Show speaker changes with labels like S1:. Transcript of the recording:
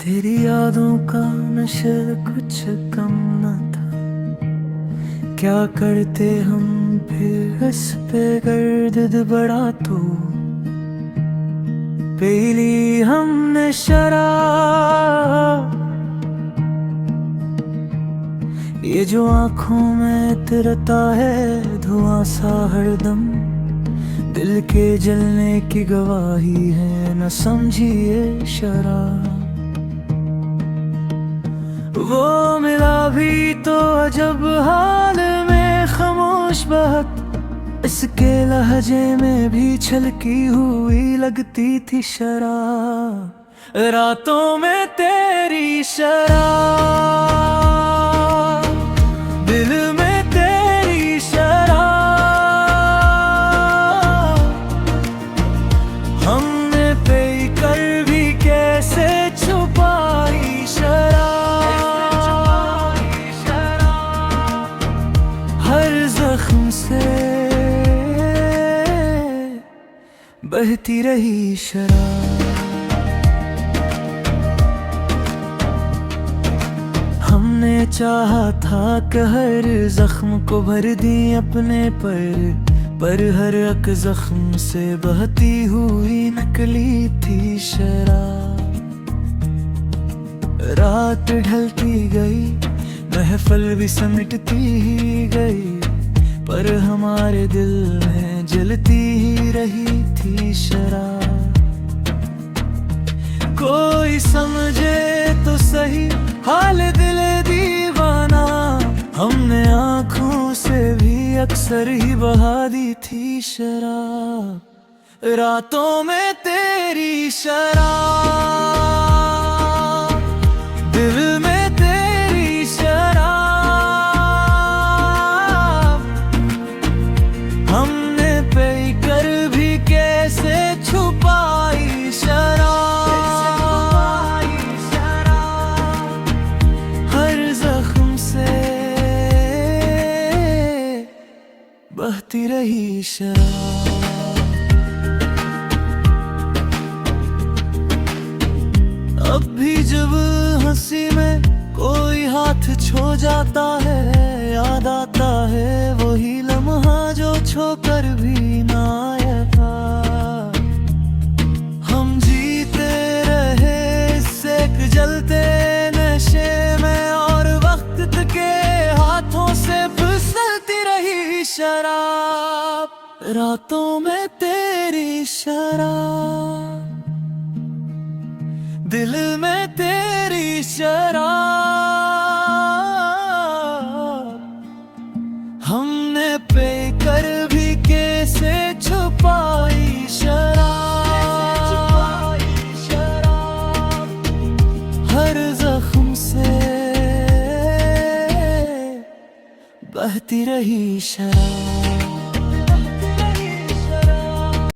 S1: तेरी यादों का नशर कुछ कम न था। क्या करते हम फिर इस पे गर्द बड़ा तो पी ली हमने शराब। ये जो आंखों में तिरता है धुआं सा हरदम, दिल के जलने की गवाही है न समझिए शराब। वो मिला भी तो अजब हाल में खामोश बहुत, इसके लहजे में भी छलकी हुई लगती थी शराब। रातों में तेरी शराब, दिल में तेरी शराब, हमने पे कर भी कैसे छुपाई शराब। हर जख्म से बहती रही शराब। हमने चाहा था कि हर जख्म को भर दी अपने पर हर एक जख्म से बहती हुई निकली थी शराब। रात ढलती गई, महफिल भी सिमटती ही गई, पर हमारे दिल में जलती ही रही थी शराब। कोई समझे तो सही हाल दिल दीवाना, हमने आँखों से भी अक्सर ही बहा दी थी शराब। रातों में तेरी शराब, दिल में तेरी शराब, हमने पे कर भी कैसे छुपाई शराब। हर जख्म से बहती रही शराब। अब भी जब हंसी में कोई हाथ छो जाता है, याद आता है वही लम्हा जो छोकर भी ना आया था। हम जीते रहे इससे जलते नशे में, और वक्त के हाथों से फिसलती रही शराब। रातों में तेरी शराब, दिल में तेरी शराब, हमने पे कर भी कैसे छुपाई शराब। हर जख्म से बहती रही शराब।